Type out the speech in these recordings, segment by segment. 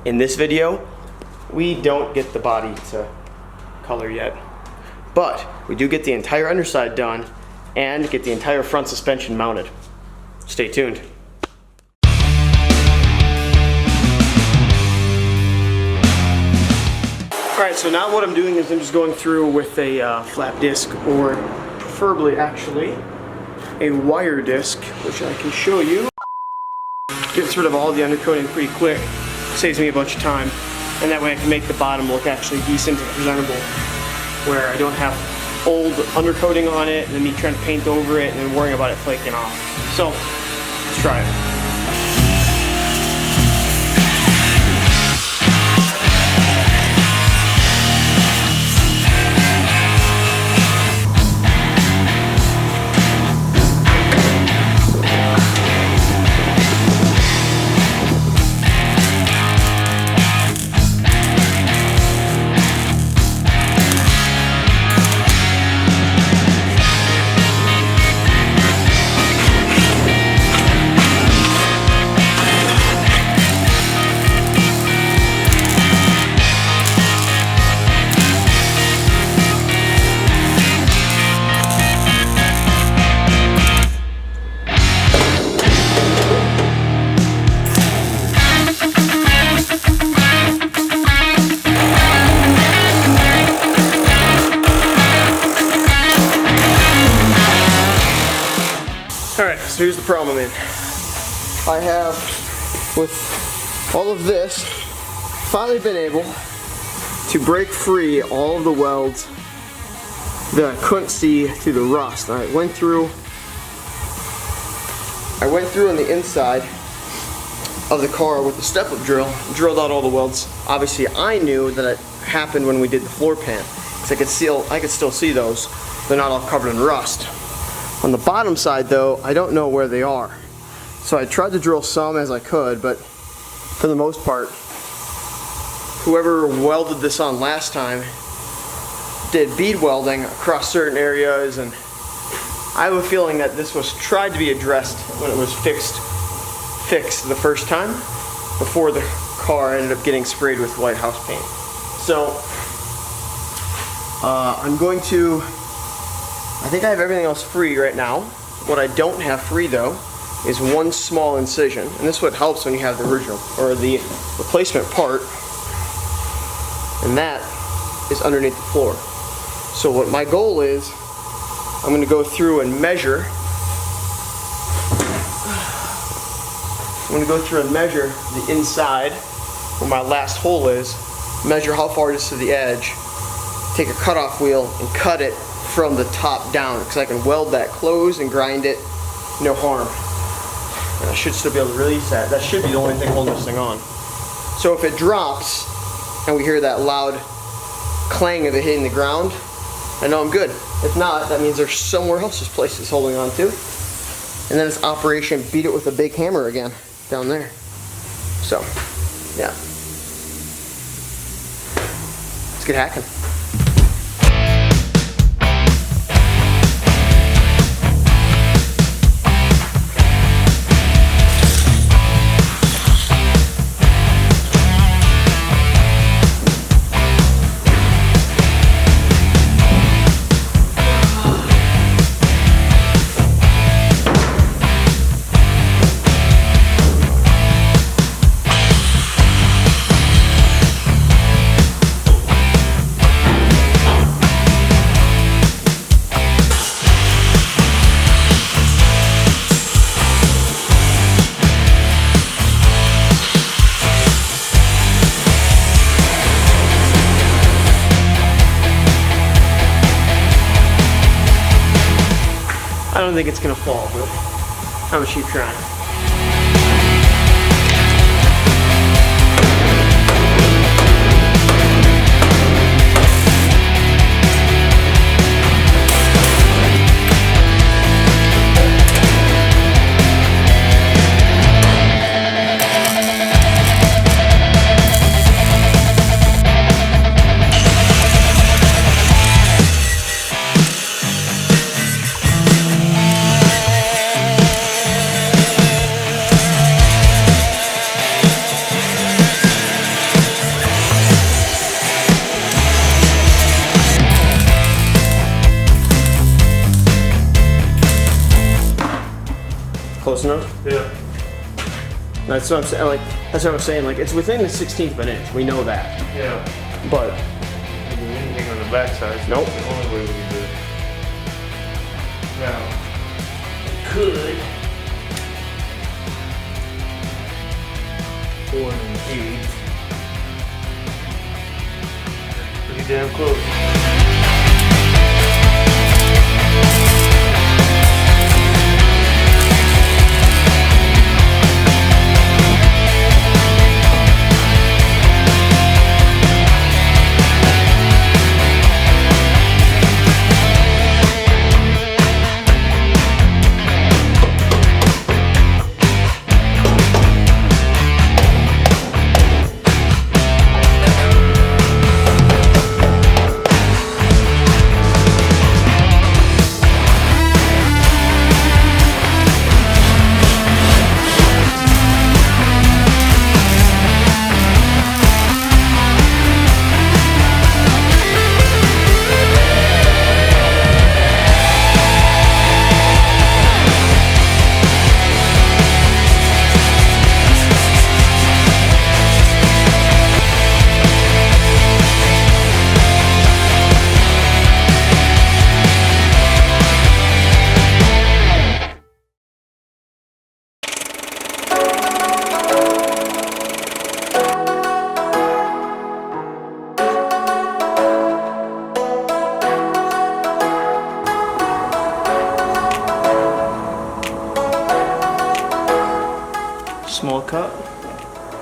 In this video, we don't get the body to color yet, but we do get the entire underside done and get the entire front suspension mounted. Stay tuned. Alright, so now what I'm doing is I'm just going through with a flat disc, or preferably actually a wire disc, which I can show you. Gets rid of all the undercoating pretty quick, saves me a bunch of time, and that way I can make the bottom look actually decent and presentable, where I don't have old undercoating on it and then me trying to paint over it and then worrying about it flaking off. So, let's try it. Alright, so here's the problem in. I have, with all of this, finally been able to break free all of the welds that I couldn't see through the rust. I went through on the inside of the car with the step-up drill, drilled out all the welds. Obviously I knew that it happened when we did the floor pan, because I could still see those. They're not all covered in rust. On the bottom side though, I don't know where they are. So I tried to drill some as I could, but for the most part, whoever welded this on last time did bead welding across certain areas, and I have a feeling that this was tried to be addressed when it was fixed the first time, before the car ended up getting sprayed with white house paint. So I think I have everything else free right now. What I don't have free though is one small incision, and this is what helps when you have the original or the replacement part, and that is underneath the floor. So what my goal is, I'm going to go through and measure. The inside where my last hole is, measure how far it is to the edge, take a cutoff wheel and cut it from the top down, because I can weld that closed and grind it, no harm. And I should still be able to release that. That should be the only thing holding this thing on. So if it drops and we hear that loud clang of it hitting the ground, I know I'm good. If not, that means there's somewhere else this place is holding on to. And then it's Operation Beat It with a Big Hammer again, down there. So, yeah. Let's get hacking. I don't think it's gonna fall, but I'm gonna keep trying. Close enough? Yeah. That's what I'm saying. Like, that's what I'm saying. Like, it's within the 16th of an inch. We know that. Yeah. But You do anything on the back side. So nope. That's the only way we can do it. Now, could 4 and 8. Pretty damn close. Small cup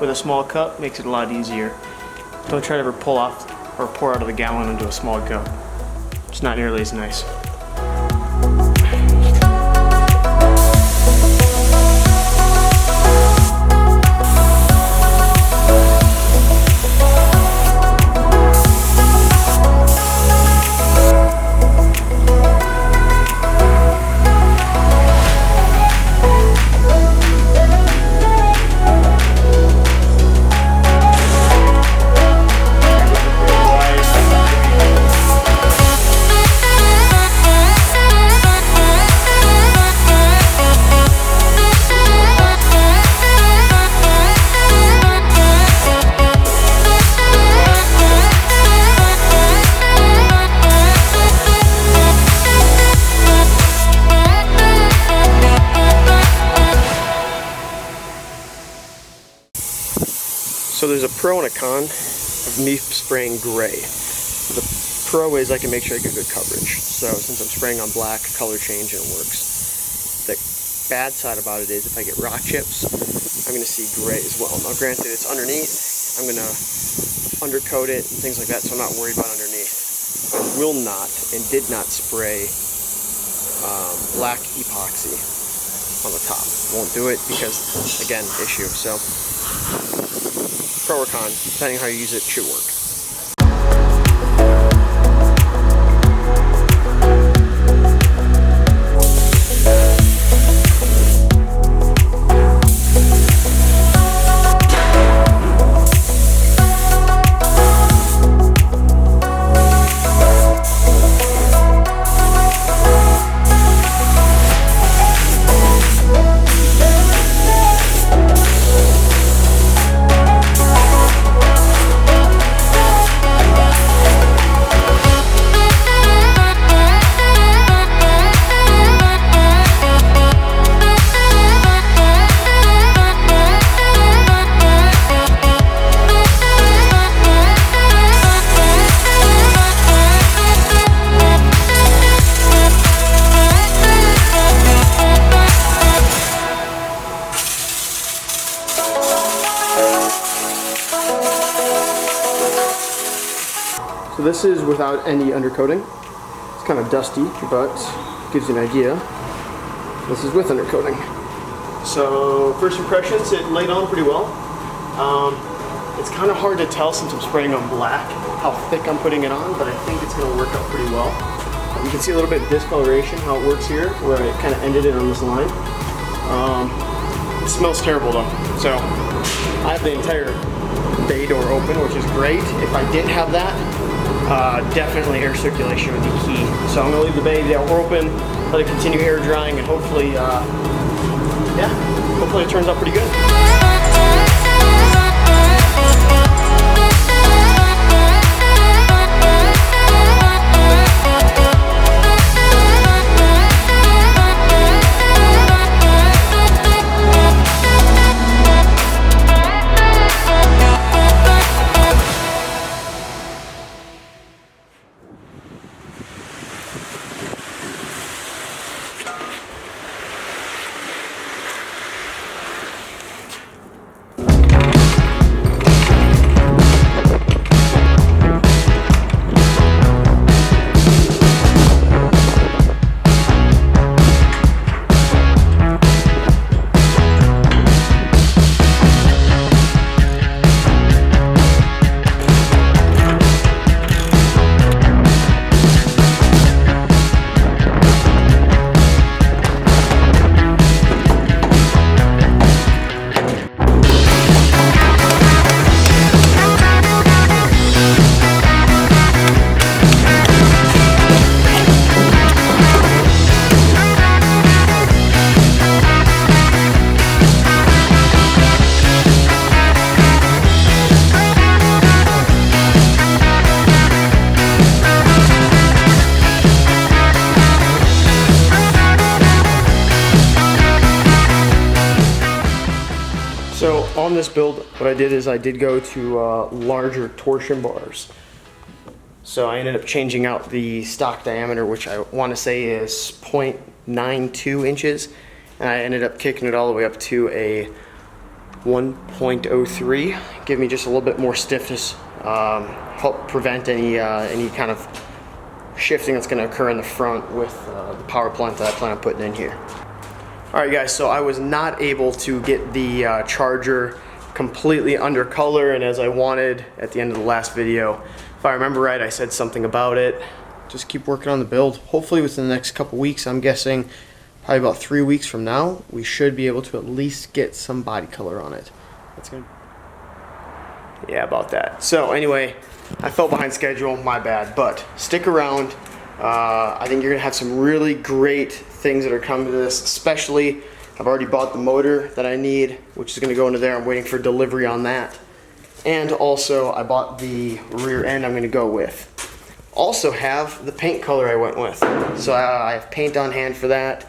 with a small cup makes it a lot easier. Don't try to ever pull off or pour out of the gallon into a small cup. It's not nearly as nice. So there's a pro and a con of me spraying gray. The pro is I can make sure I get good coverage. So since I'm spraying on black, color change and it works. The bad side about it is if I get rock chips, I'm going to see gray as well. Now granted it's underneath, I'm going to undercoat it and things like that, so I'm not worried about underneath. I will not and did not spray black epoxy on the top. Won't do it because, again, issue. So pro or con, depending on how you use it, should work. So this is without any undercoating. It's kind of dusty, but gives you an idea. This is with undercoating. So first impressions, it laid on pretty well. It's kind of hard to tell since I'm spraying on black how thick I'm putting it on, but I think it's going to work out pretty well. You can see a little bit of discoloration, how it works here, where it kind of ended it on this line. It smells terrible though. So I have the entire bay door open, which is great. If I didn't have that, definitely air circulation would be key. So I'm going to leave the bay door open, let it continue air drying, and hopefully yeah, hopefully it turns out pretty good. So on this build, what I did is I did go to larger torsion bars. So I ended up changing out the stock diameter, which I want to say is 0.92 inches. And I ended up kicking it all the way up to a 1.03. Give me just a little bit more stiffness, help prevent any kind of shifting that's going to occur in the front with the power plant that I plan on putting in here. Alright guys, so I was not able to get the charger completely under color and as I wanted at the end of the last video. If I remember right, I said something about it. Just keep working on the build. Hopefully within the next couple weeks, I'm guessing probably about 3 weeks from now, we should be able to at least get some body color on it. That's good. Yeah, about that. So anyway, I fell behind schedule, my bad, but stick around. I think you're gonna have some really great things that are coming to this, especially I've already bought the motor that I need, which is gonna go into there. I'm waiting for delivery on that. And also I bought the rear end I'm gonna go with. Also have the paint color I went with. So I have paint on hand for that.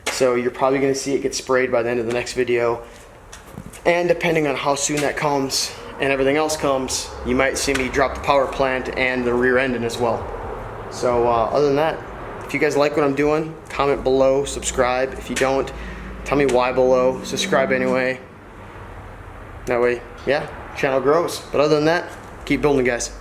So you're probably gonna see it get sprayed by the end of the next video. And depending on how soon that comes and everything else comes, you might see me drop the power plant and the rear end in as well. So other than that, if you guys like what I'm doing, comment below, subscribe. If you don't, tell me why below, subscribe anyway. That way, yeah, channel grows. But other than that, keep building, guys.